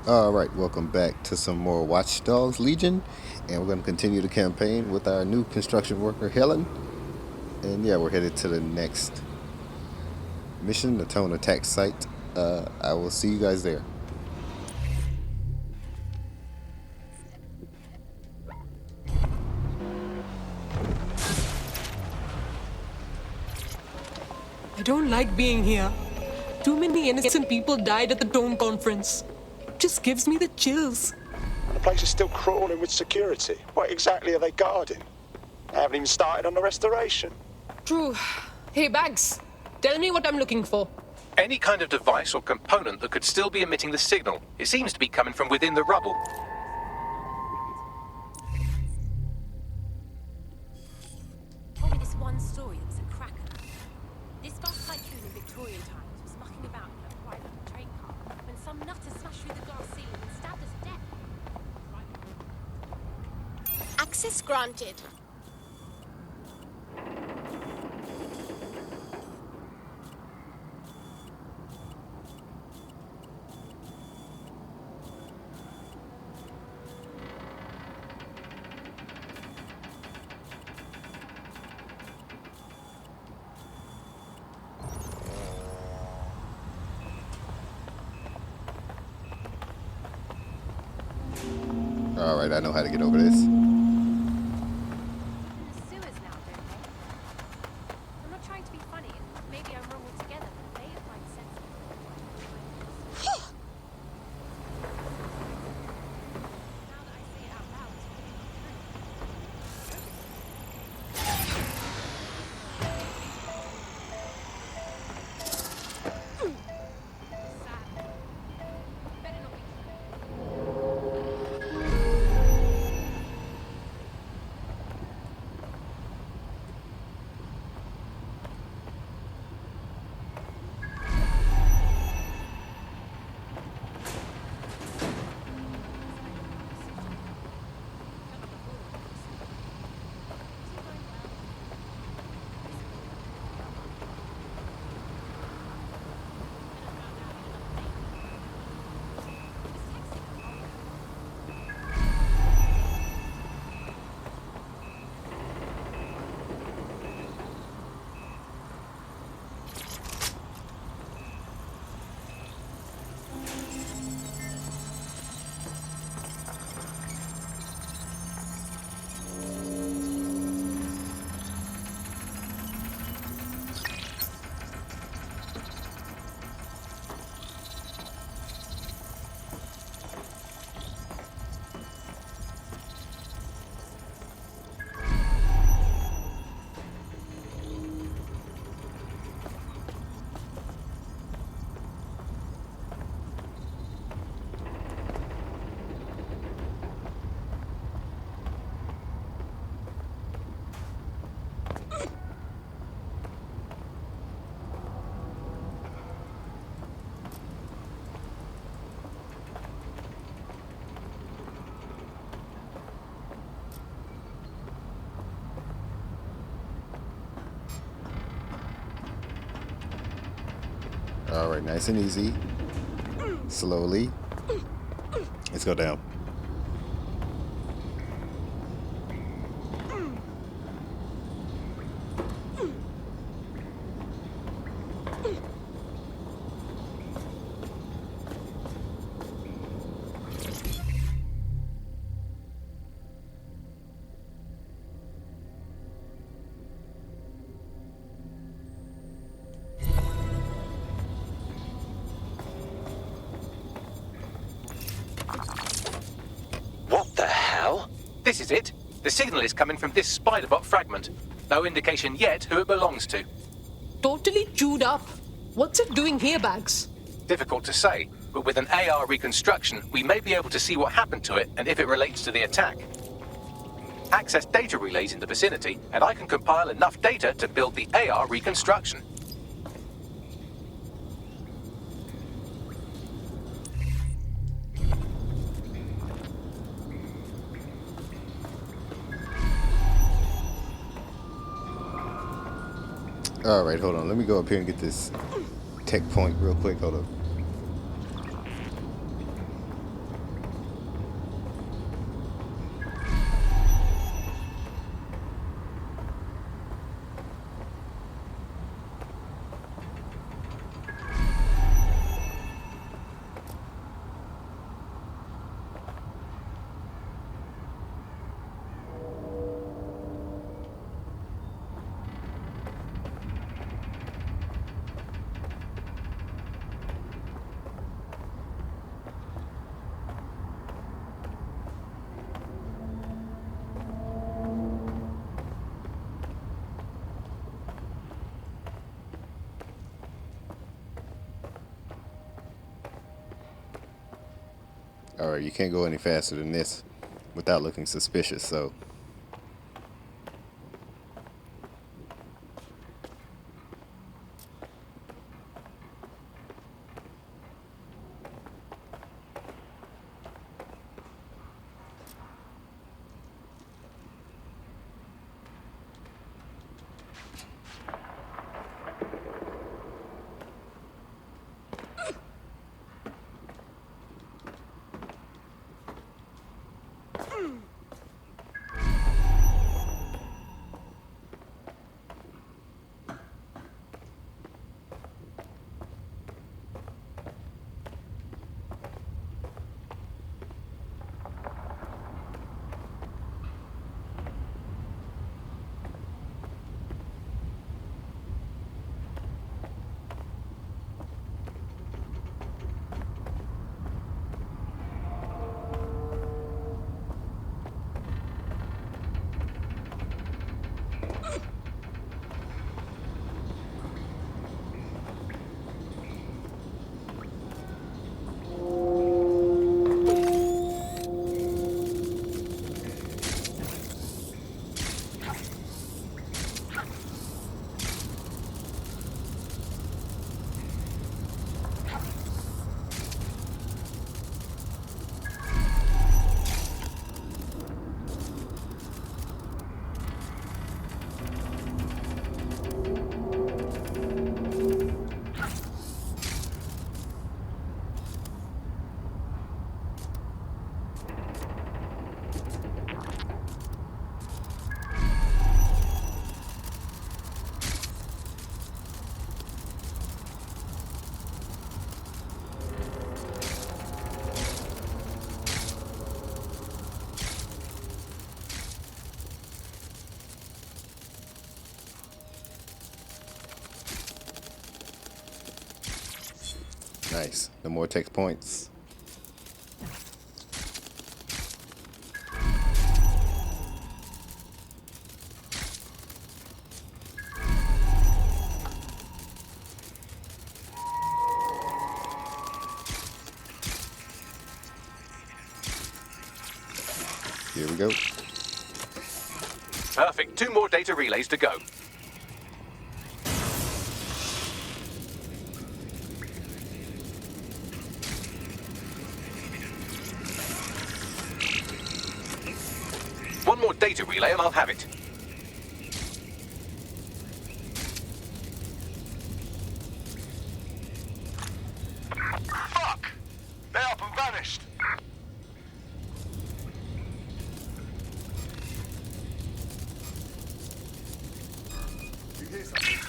Alright, welcome back to some more Watch Dogs Legion. And we're going to continue the campaign with our new construction worker, Helen. And yeah, we're headed to the next mission, the Tone Attack Site. I will see you guys there. I don't like being here. Too many innocent people died at the Tone conference. It just gives me the chills. And the place is still crawling with security. What exactly are they guarding? They haven't even started on the restoration. True. Hey, Bags, tell me what I'm looking for. Any kind of device or component that could still be emitting the signal. It seems to be coming from within the rubble. Told me this one story that was a cracker. This bus tycoon in Victorian times was mucking about in a private train car when some nutter smashed through the glass ceiling and stabbed us to death. Access granted. Alright, I know how to get over this. In the sewers now, don't they? I'm not trying to be funny, and maybe I'm wrong altogether, but they are quite sensible. Now that I say it out loud, it's really not true. Sad. Better not be. Alright, nice and easy. Slowly. Let's go down. What the hell? This is it. The signal is coming from this spider-bot fragment. No indication yet who it belongs to. Totally chewed up. What's it doing here, Bags? Difficult to say, but with an AR reconstruction, we may be able to see what happened to it and if it relates to the attack. Access data relays in the vicinity, and I can compile enough data to build the AR reconstruction. Alright, hold on. Let me go up here and get this tech point real quick. Hold up. Or you can't go any faster than this without looking suspicious, so. Nice. No more text points. Here we go. Perfect. 2 more data relays to go. One more data relay and I'll have it. Fuck! They up and vanished. You hear something?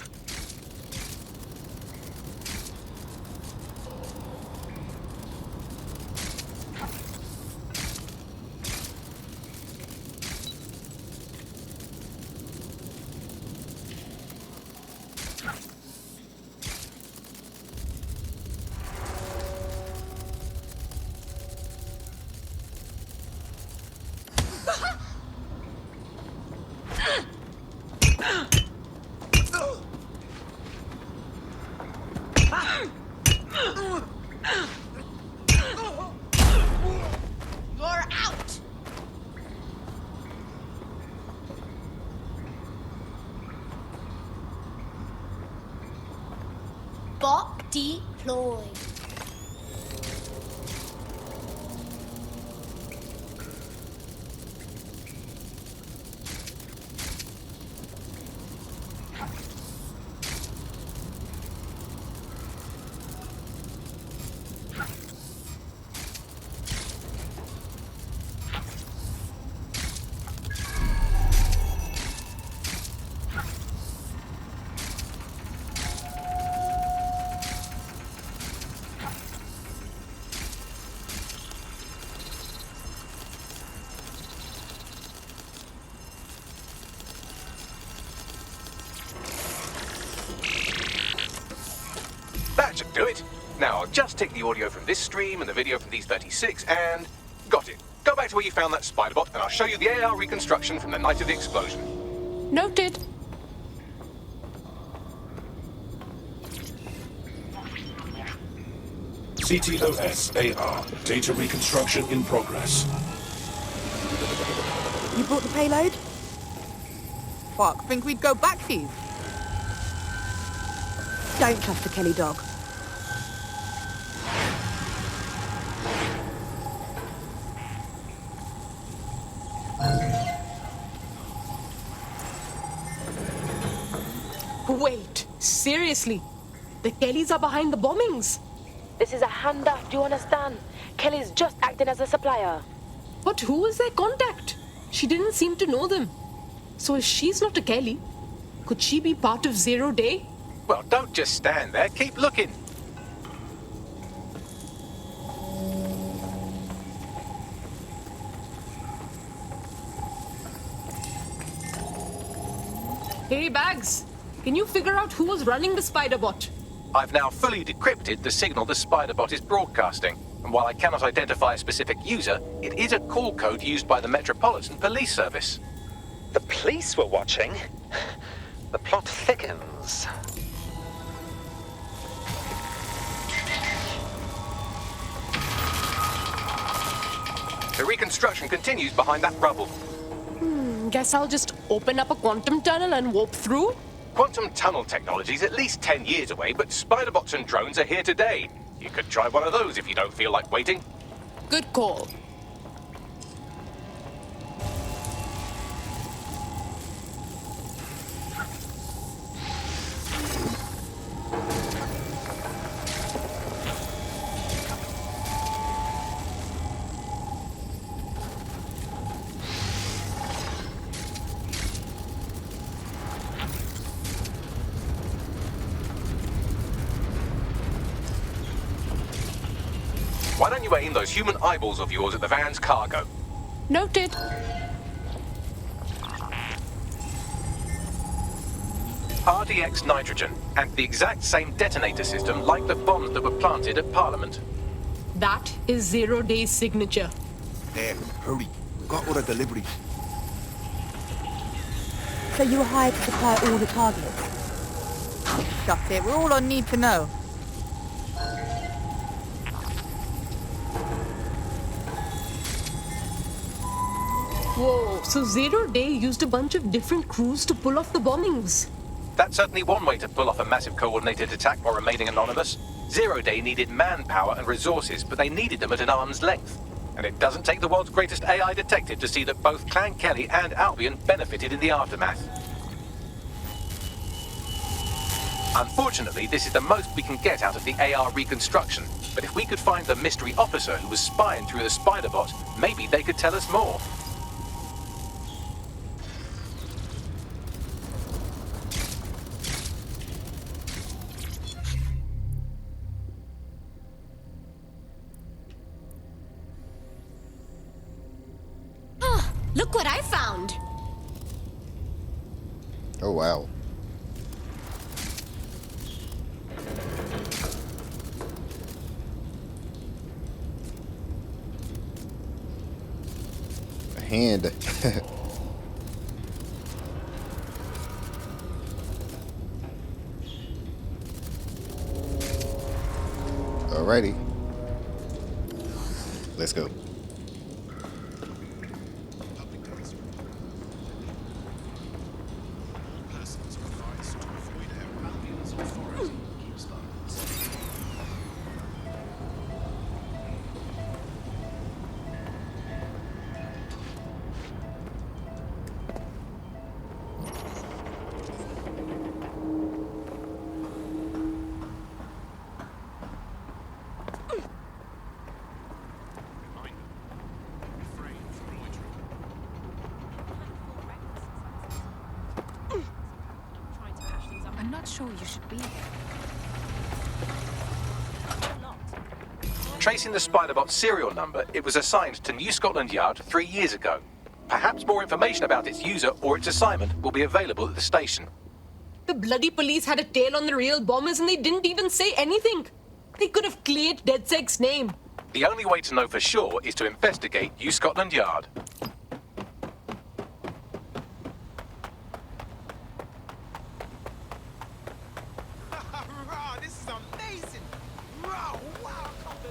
You're out! Bot deployed. That should do it. Now I'll just take the audio from this stream and the video from these 36 and... got it. Go back to where you found that spider bot and I'll show you the AR reconstruction from the night of the explosion. Noted. CTOS-AR. Data reconstruction in progress. You brought the payload? Fuck, think we'd go back for you? Don't trust the Kelley dog. Wait, seriously? The Kelleys are behind the bombings. This is a handout, do you understand? Kelly's just acting as a supplier. But who was their contact? She didn't seem to know them. So if she's not a Kelley, could she be part of Zero Day? Well, don't just stand there. Keep looking. Hey, Bags, can you figure out who was running the spider bot? I've now fully decrypted the signal the Spider-Bot is broadcasting. And while I cannot identify a specific user, it is a call code used by the Metropolitan Police Service. The police were watching. The plot thickens. The reconstruction continues behind that rubble. Guess I'll just open up a quantum tunnel and warp through? Quantum tunnel technology is at least 10 years away, but Spider-Bots and drones are here today. You could try one of those if you don't feel like waiting. Good call. Why don't you aim those human eyeballs of yours at the van's cargo? Noted. RDX nitrogen, and the exact same detonator system like the bombs that were planted at Parliament. That is Zero Day's signature. There, hurry. Got all the deliveries. So you were hired to supply all the targets? That's it, we're all on need to know. Whoa, so Zero Day used a bunch of different crews to pull off the bombings. That's certainly one way to pull off a massive coordinated attack while remaining anonymous. Zero Day needed manpower and resources, but they needed them at an arm's length. And it doesn't take the world's greatest AI detective to see that both Clan Kelley and Albion benefited in the aftermath. Unfortunately, this is the most we can get out of the AR reconstruction. But if we could find the mystery officer who was spying through the Spider-Bot, maybe they could tell us more. Look what I found! Oh, wow. A hand. Alrighty. Let's go. I'm not sure you should be here. Tracing the Spider-Bot's serial number, it was assigned to New Scotland Yard 3 years ago. Perhaps more information about its user or its assignment will be available at the station. The bloody police had a tail on the real bombers and they didn't even say anything. They could have cleared DedSec's name. The only way to know for sure is to investigate New Scotland Yard. This is amazing! Wow, wow, come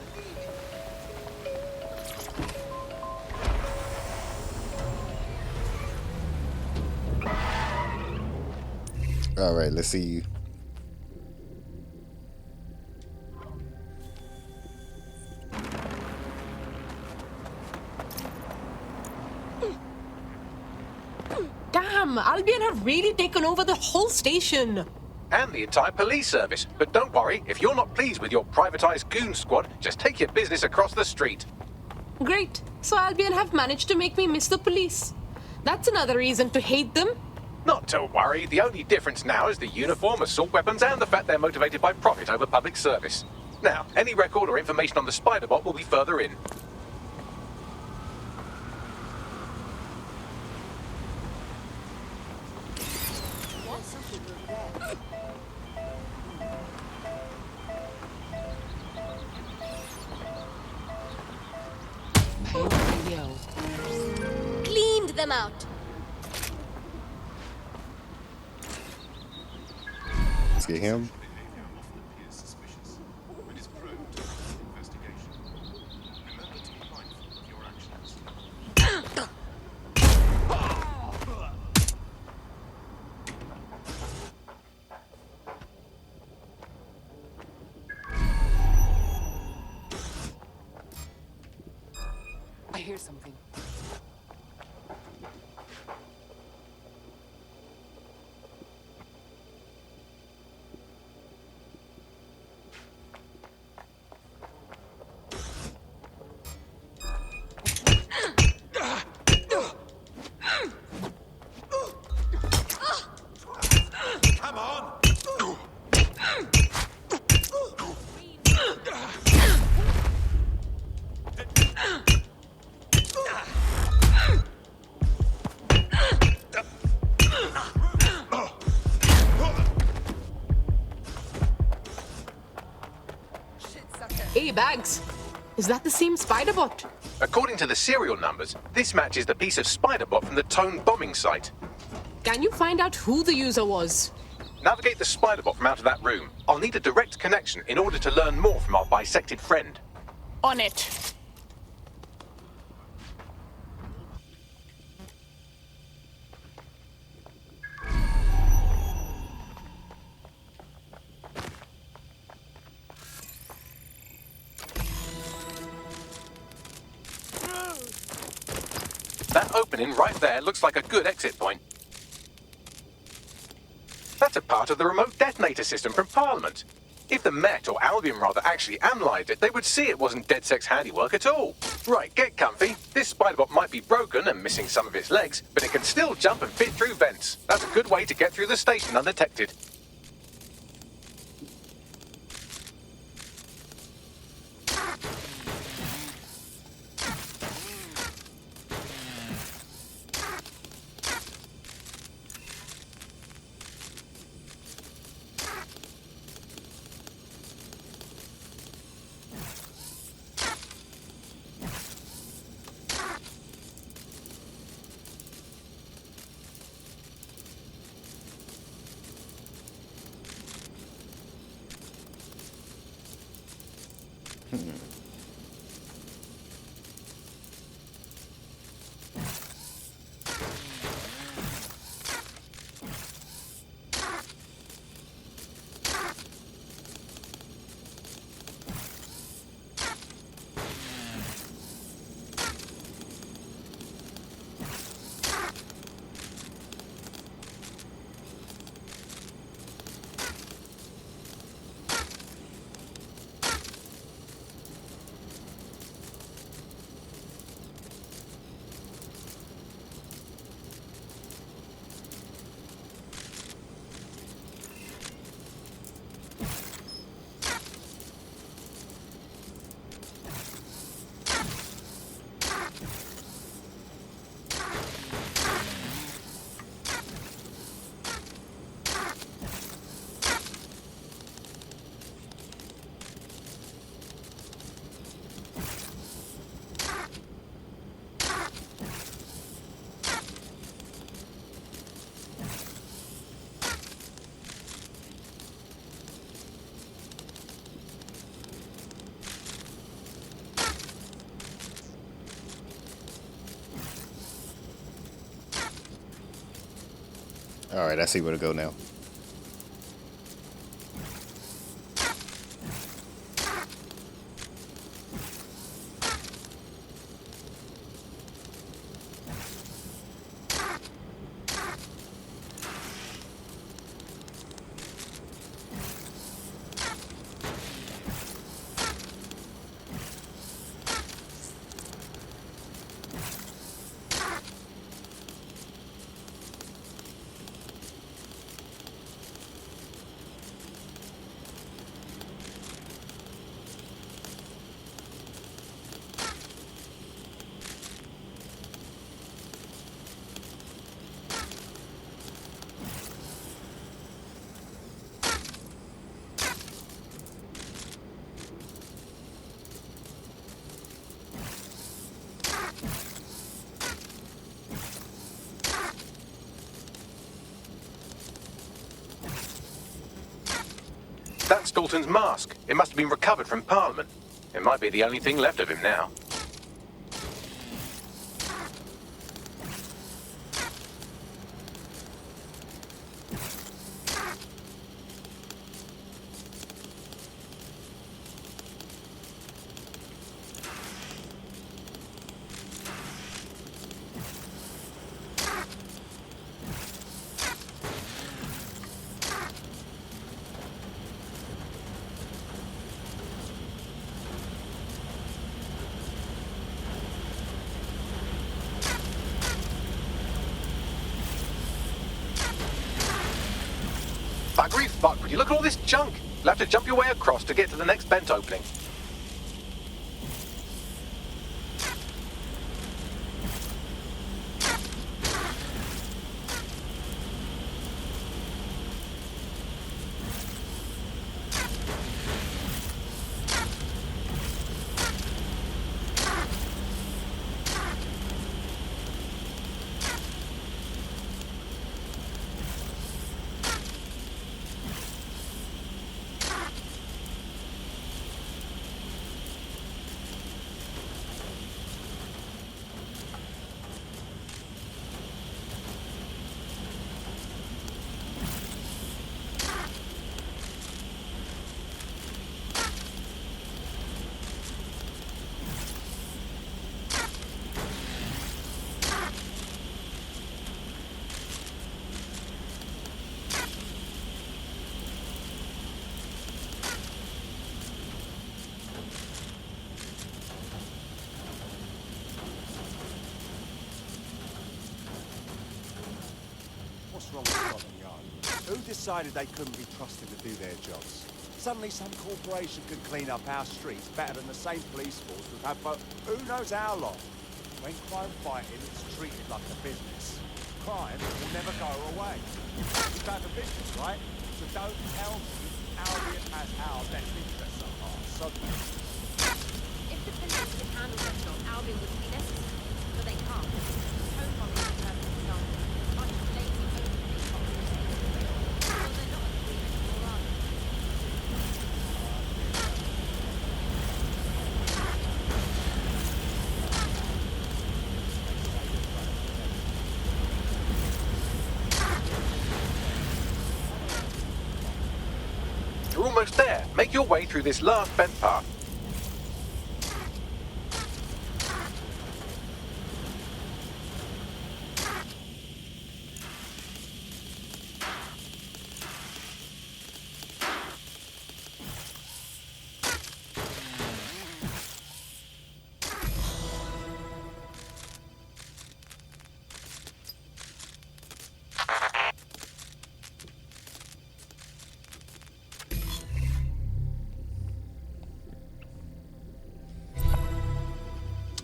All right, let's see you. Damn, Albion have really taken over the whole station. And the entire police service. But don't worry, if you're not pleased with your privatized goon squad, just take your business across the street. Great. So Albion have managed to make me miss the police. That's another reason to hate them. Not to worry, the only difference now is the uniform, assault weapons, and the fact they're motivated by profit over public service. Now, any record or information on the spider bot will be further in. Cleaned them out. Let's get him. I hear something. Come on! Hey, Bags. Is that the same spider bot? According to the serial numbers, this matches the piece of spider bot from the Tone bombing site. Can you find out who the user was? Navigate the spider bot from out of that room. I'll need a direct connection in order to learn more from our bisected friend. On it. That opening right there looks like a good exit point. That's a part of the remote detonator system from Parliament. If the Met, or Albion rather, actually analysed it, they would see it wasn't DedSec's handiwork at all. Right, get comfy. This spiderbot might be broken and missing some of its legs, but it can still jump and fit through vents. That's a good way to get through the station undetected. All right, I see where to go now. That's Dalton's mask. It must have been recovered from Parliament. It might be the only thing left of him now. Buggery fuck, would you look at all this junk? You'll have to jump your way across to get to the next vent opening. What's wrong with Scotland Yard? Who decided they couldn't be trusted to do their jobs? Suddenly some corporation could clean up our streets better than the same police force would have for who knows how long. When crime fighting is treated like a business, crime will never go away. It's about the business, right? So don't tell me Albion has our best interests at heart, suddenly. If the police could handle their job, Albion wouldn't be necessary. But they can't. Home bombing is perfect example. A bunch of lazy overthink populations. Well, they're not a queen anymore, are they? You're almost there. Make your way through this last vent path.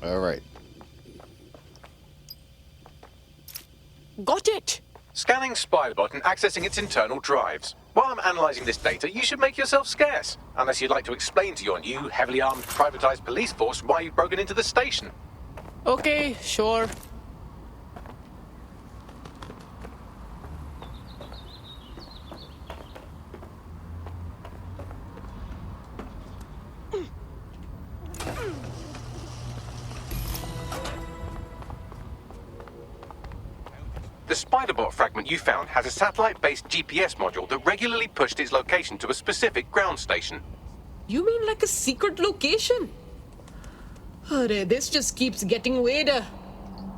All right. Got it! Scanning Spiderbot and accessing its internal drives. While I'm analysing this data, you should make yourself scarce. Unless you'd like to explain to your new, heavily armed, privatised police force why you've broken into the station. Okay, sure. The Spiderbot fragment you found has a satellite-based GPS module that regularly pushed its location to a specific ground station. You mean like a secret location? Arre, this just keeps getting weirder.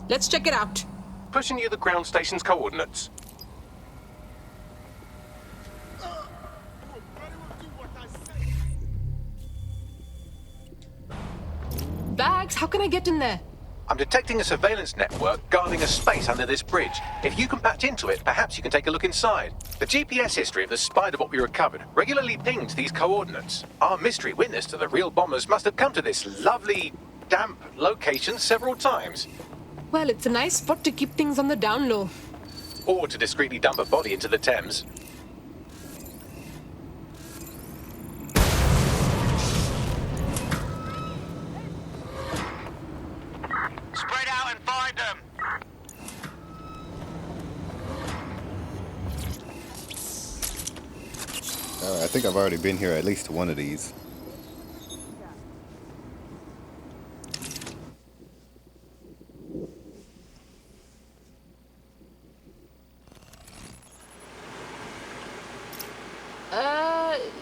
Let's check it out. Pushing you the ground station's coordinates. Bags, how can I get in there? I'm detecting a surveillance network guarding a space under this bridge. If you can patch into it, perhaps you can take a look inside. The GPS history of the Spiderbot we recovered regularly pinged these coordinates. Our mystery witness to the real bombers must have come to this lovely, damp location several times. Well, it's a nice spot to keep things on the down low. Or to discreetly dump a body into the Thames. Spread out and find them! All right, I think I've already been here at least to one of these.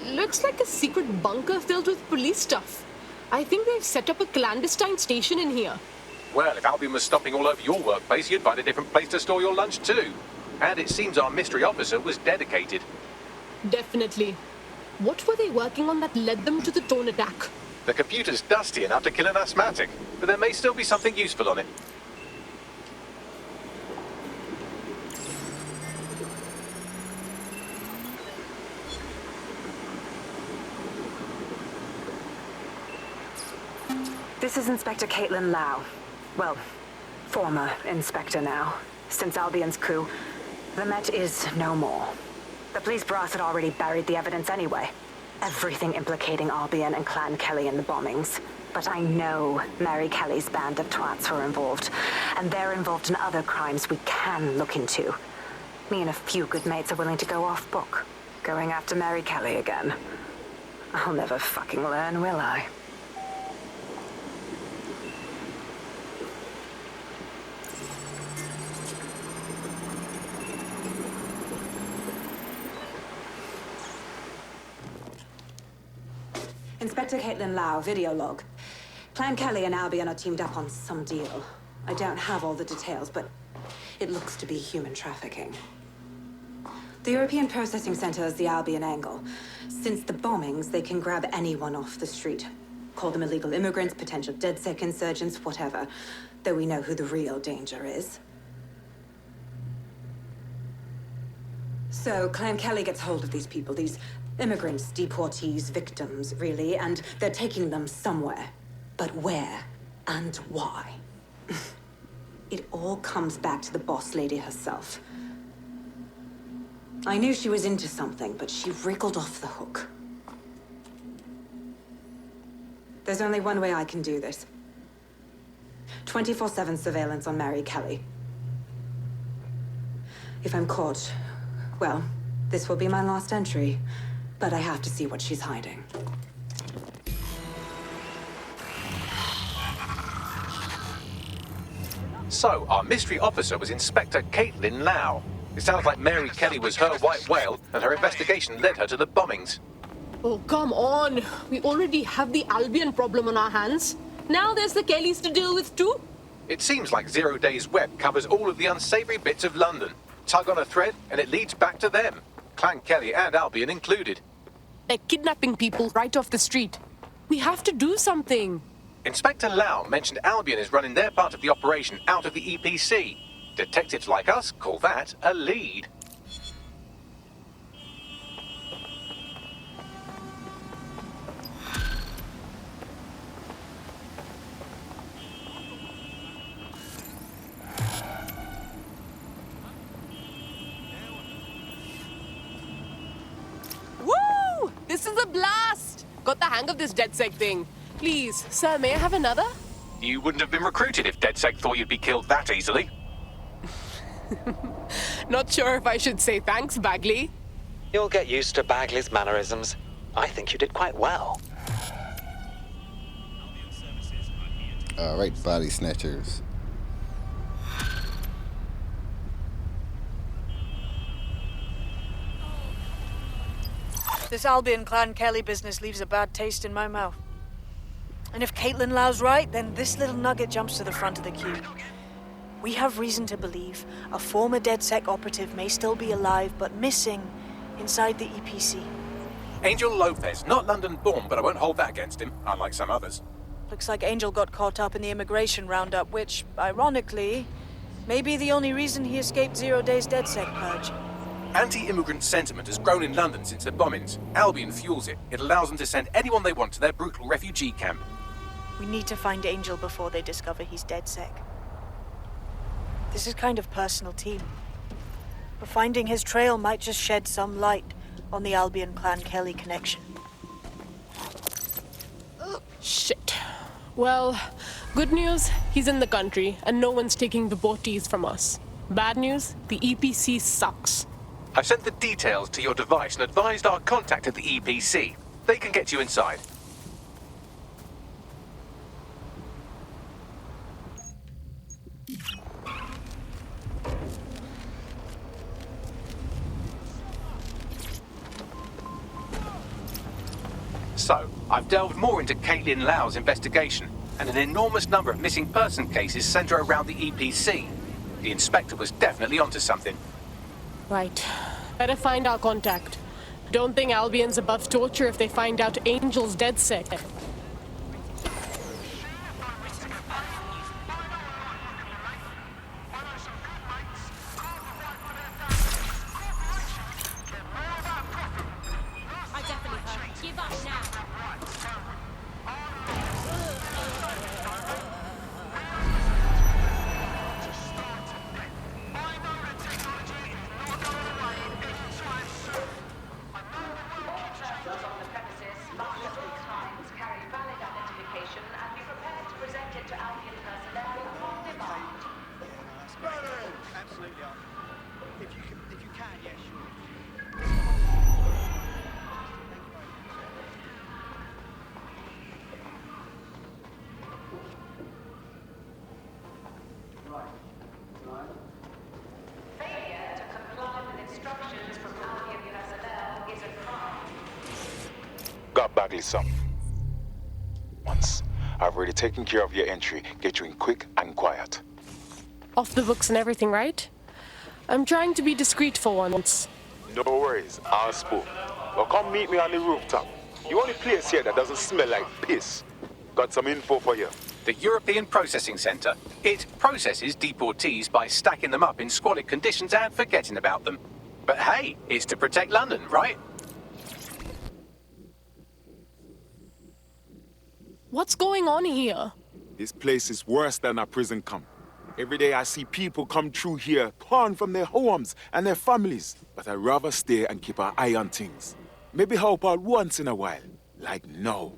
Looks like a secret bunker filled with police stuff. I think they've set up a clandestine station in here. Well, if Albion was stopping all over your workplace, you'd find a different place to store your lunch too. And it seems our mystery officer was dedicated. Definitely. What were they working on that led them to the drone attack? The computer's dusty enough to kill an asthmatic, but there may still be something useful on it. This is Inspector Caitlin Lau. Well, former inspector now. Since Albion's coup, the Met is no more. The police brass had already buried the evidence anyway. Everything implicating Albion and Clan Kelley in the bombings. But I know Mary Kelley's band of twats were involved, and they're involved in other crimes we can look into. Me and a few good mates are willing to go off book, going after Mary Kelley again. I'll never fucking learn, will I? Inspector Caitlin Lau, video log. Clan Kelley and Albion are teamed up on some deal. I don't have all the details, but it looks to be human trafficking. The European Processing Center is the Albion angle. Since the bombings, they can grab anyone off the street. Call them illegal immigrants, potential DedSec insurgents, whatever. Though we know who the real danger is. So, Clan Kelley gets hold of these people, these immigrants, deportees, victims, really, and they're taking them somewhere. But where and why? It all comes back to the boss lady herself. I knew she was into something, but she wriggled off the hook. There's only one way I can do this. 24/7 surveillance on Mary Kelley. If I'm caught, well, this will be my last entry. But I have to see what she's hiding. So, our mystery officer was Inspector Caitlin Lau. It sounds like Mary Kelley was her white whale, and her investigation led her to the bombings. Oh, come on. We already have the Albion problem on our hands. Now there's the Kelleys to deal with too. It seems like 0 Days Web covers all of the unsavory bits of London. Tug on a thread, and it leads back to them. Clan Kelley and Albion included. They're kidnapping people right off the street. We have to do something. Inspector Lau mentioned Albion is running their part of the operation out of the EPC. Detectives like us call that a lead. Woo! This is a blast! Got the hang of this DedSec thing. Please, sir, may I have another? You wouldn't have been recruited if DedSec thought you'd be killed that easily. Not sure if I should say thanks, Bagley. You'll get used to Bagley's mannerisms. I think you did quite well. Alright, body snatchers. This Albion Clan Kelley business leaves a bad taste in my mouth. And if Caitlin Lau's right, then this little nugget jumps to the front of the queue. We have reason to believe a former DedSec operative may still be alive, but missing inside the EPC. Angel Lopez, not London-born, but I won't hold that against him, unlike some others. Looks like Angel got caught up in the immigration roundup, which, ironically, may be the only reason he escaped 0 Days DedSec purge. Anti-immigrant sentiment has grown in London since the bombings. Albion fuels it. It allows them to send anyone they want to their brutal refugee camp. We need to find Angel before they discover he's DedSec. This is kind of personal team. But finding his trail might just shed some light on the Albion Clan Kelley connection. Shit. Well, good news, he's in the country, and no one's taking the boaties from us. Bad news, the EPC sucks. I've sent the details to your device and advised our contact at the EPC. They can get you inside. So, I've delved more into Caitlin Lau's investigation, and an enormous number of missing person cases center around the EPC. The inspector was definitely onto something. Right. Better find our contact. Don't think Albion's above torture if they find out Angel's dead sick. I definitely heard. Give up now. Got Bagley some. Once I've already taken care of your entry, get you in quick and quiet. Off the books and everything, right? I'm trying to be discreet for once. No worries, I'll spook. Well, come meet me on the rooftop. The only place here that doesn't smell like piss. Got some info for you. The European Processing Centre. It processes deportees by stacking them up in squalid conditions and forgetting about them. But hey, it's to protect London, right? What's going on here? This place is worse than a prison camp. Every day I see people come through here, torn from their homes and their families. But I'd rather stay and keep an eye on things. Maybe help out once in a while. Like now.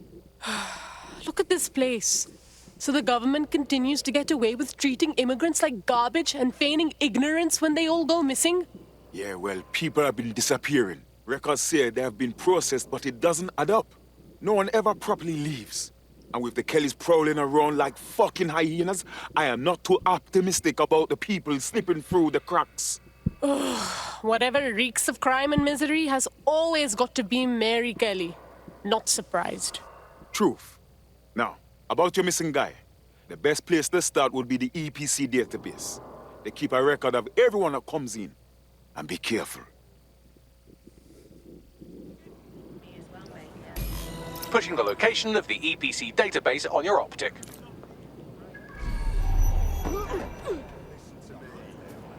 Look at this place. So the government continues to get away with treating immigrants like garbage and feigning ignorance when they all go missing? Yeah, well, people have been disappearing. Records say they have been processed, but it doesn't add up. No one ever properly leaves. And with the Kellys prowling around like fucking hyenas, I am not too optimistic about the people slipping through the cracks. Whatever reeks of crime and misery has always got to be Mary Kelley. Not surprised. Truth. Now, about your missing guy. The best place to start would be the EPC database. They keep a record of everyone that comes in. And be careful. Pushing the location of the EPC database on your optic.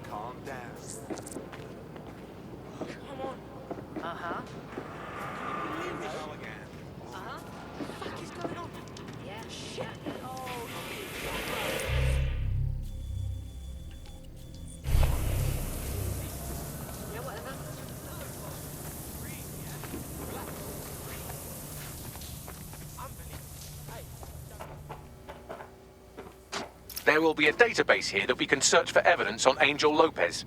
Calm down. Come on. Uh-huh. Uh-huh. What the fuck is going on? Yeah, shit. Oh, yeah, whatever. There will be a database here that we can search for evidence on Angel Lopez.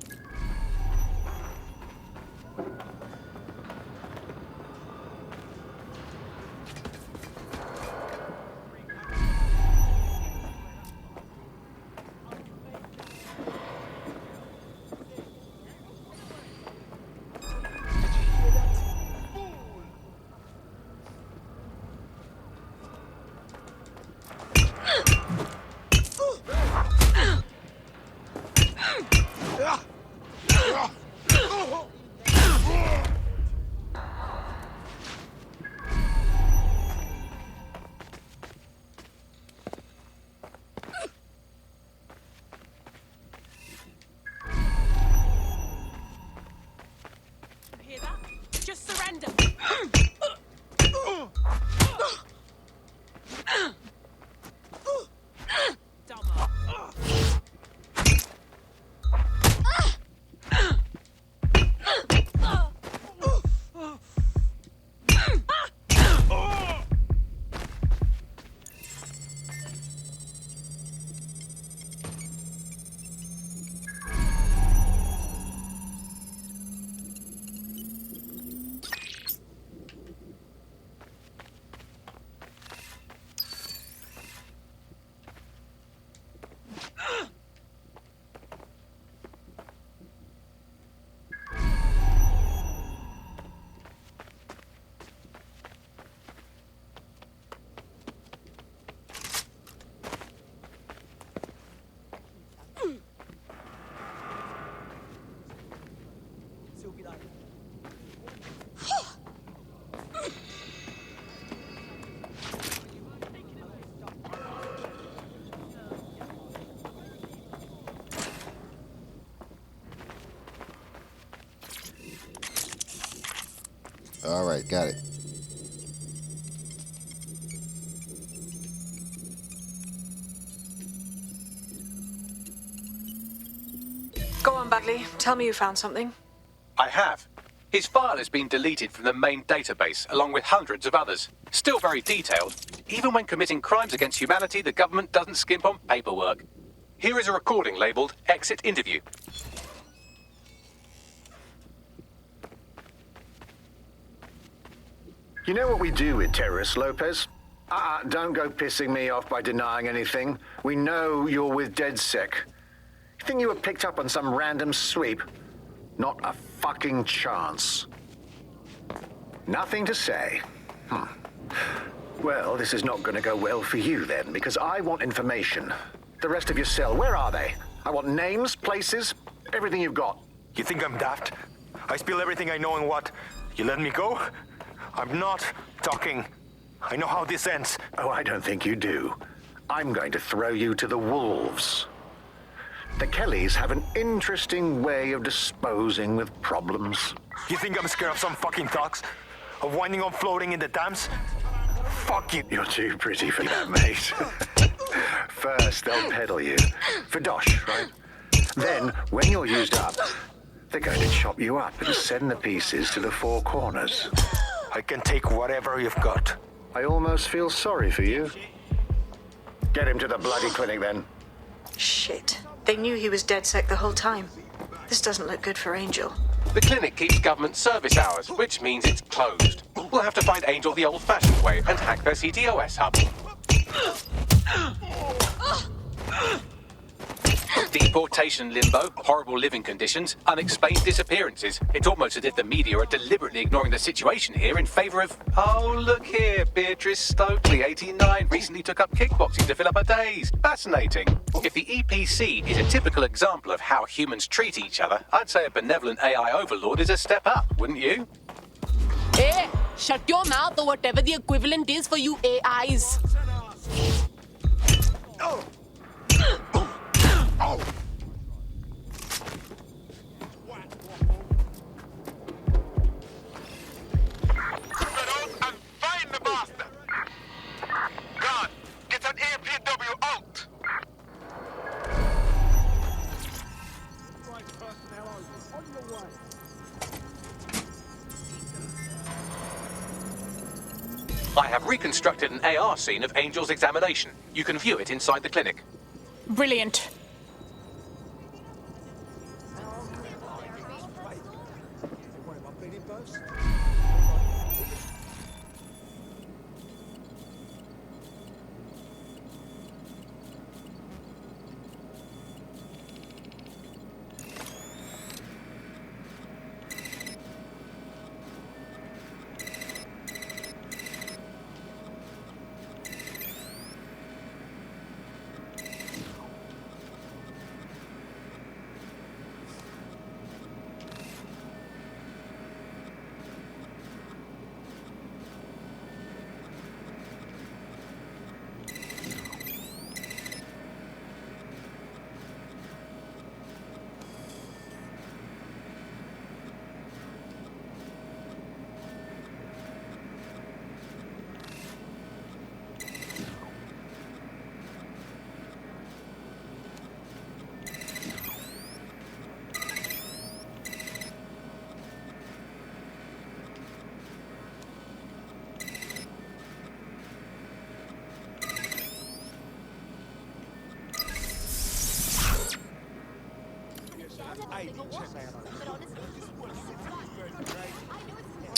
All right, got it. Go on, Bagley. Tell me you found something. I have. His file has been deleted from the main database, along with hundreds of others. Still very detailed. Even when committing crimes against humanity, the government doesn't skimp on paperwork. Here is a recording labeled Exit Interview. You know what we do with terrorists, Lopez? Don't go pissing me off by denying anything. We know you're with DedSec. You think you were picked up on some random sweep? Not a fucking chance. Nothing to say. Well, this is not going to go well for you then, because I want information. The rest of your cell, where are they? I want names, places, everything you've got. You think I'm daft? I spill everything I know and what? You let me go? I'm not talking. I know how this ends. Oh, I don't think you do. I'm going to throw you to the wolves. The Kelleys have an interesting way of disposing with problems. You think I'm scared of some fucking thugs? Of winding up floating in the dams? Fuck you. You're too pretty for that, mate. First, they'll peddle you. For dosh, right? Then, when you're used up, they're going to chop you up and send the pieces to the four corners. I can take whatever you've got. I almost feel sorry for you. Get him to the bloody clinic, then. Shit. They knew he was DedSec the whole time. This doesn't look good for Angel. The clinic keeps government service hours, which means it's closed. We'll have to find Angel the old-fashioned way and hack their CTOS hub. Deportation limbo, horrible living conditions, unexplained disappearances. It's almost as if the media are deliberately ignoring the situation here in favor of... Oh, look here, Beatrice Stokely, 89, recently took up kickboxing to fill up her days. Fascinating. If the EPC is a typical example of how humans treat each other, I'd say a benevolent AI overlord is a step up, wouldn't you? Hey, shut your mouth or whatever the equivalent is for you AIs. I have reconstructed an AR scene of Angel's examination. You can view it inside the clinic. Brilliant.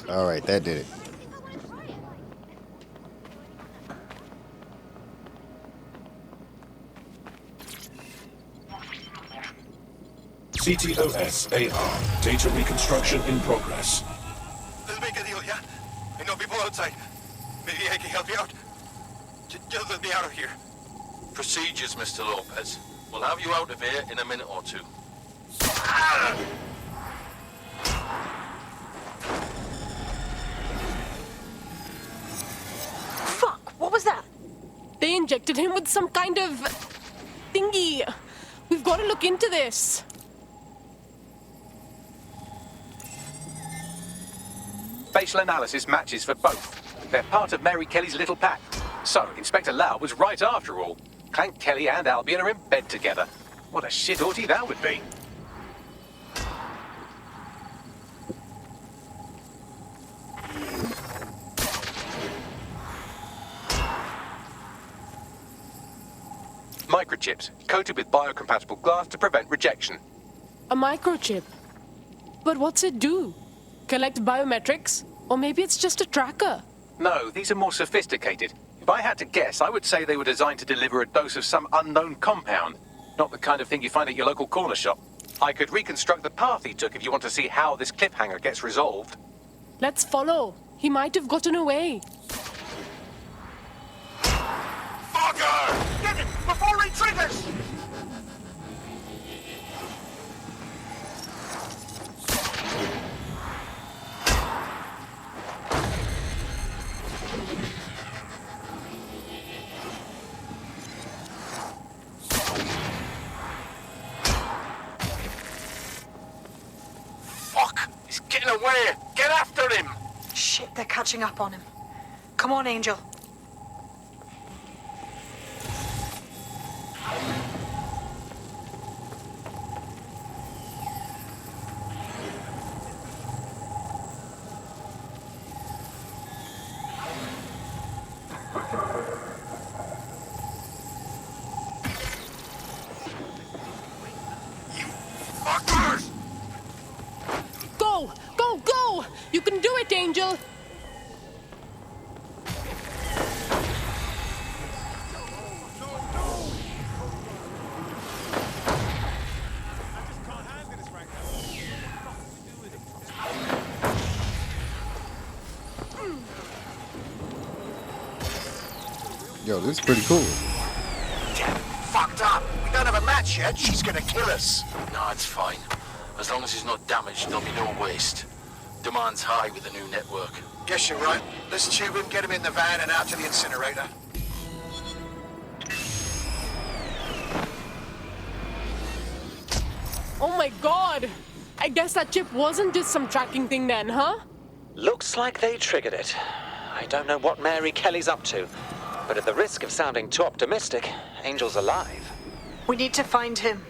All right, that did it. CTOS AR. Data reconstruction in progress. Let's make a deal, yeah? I know people outside. Maybe I can help you out. Just let me out of here. Procedures, Mr. Lopez. We'll have you out of here in a minute or two. Fuck! What was that? They injected him with some kind of thingy. We've got to look into this. spatial analysis matches for both. They're part of Mary Kelley's little pack. So, Inspector Lau was right after all. Clank Kelley and Albion are in bed together. What a shit orgy that would be. Microchips, coated with biocompatible glass to prevent rejection. A microchip? But what's it do? Collect biometrics? Or maybe it's just a tracker? No, these are more sophisticated. If I had to guess, I would say they were designed to deliver a dose of some unknown compound. Not the kind of thing you find at your local corner shop. I could reconstruct the path he took if you want to see how this cliffhanger gets resolved. Let's follow. He might have gotten away. Fucker! Get him before he triggers! Fuck! He's getting away! Get after him! Shit, they're catching up on him. Come on, Angel. Go! Go! Go! You can do it, Angel! Yo, this is pretty cool. Fucked up. We don't have a match yet. She's gonna kill us. No, it's fine. As long as he's not damaged, there'll be no waste. Demand's high with the new network. Guess you're right. Let's tube him, get him in the van and out to the incinerator. Oh my god! I guess that chip wasn't just some tracking thing then, huh? Looks like they triggered it. I don't know what Mary Kelley's up to, but at the risk of sounding too optimistic, Angel's alive. We need to find him,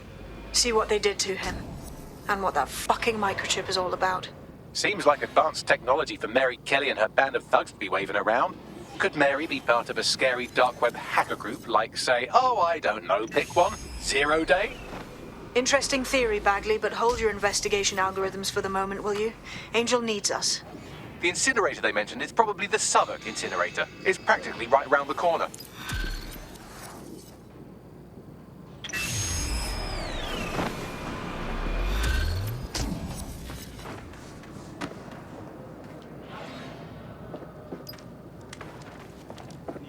see what they did to him, and what that fucking microchip is all about. Seems like advanced technology for Mary Kelley and her band of thugs to be waving around. Could Mary be part of a scary dark web hacker group like, say, oh, I don't know, pick one, 0 Day? Interesting theory, Bagley, but hold your investigation algorithms for the moment, will you? Angel needs us. The incinerator they mentioned is probably the Southwark incinerator. It's practically right round the corner.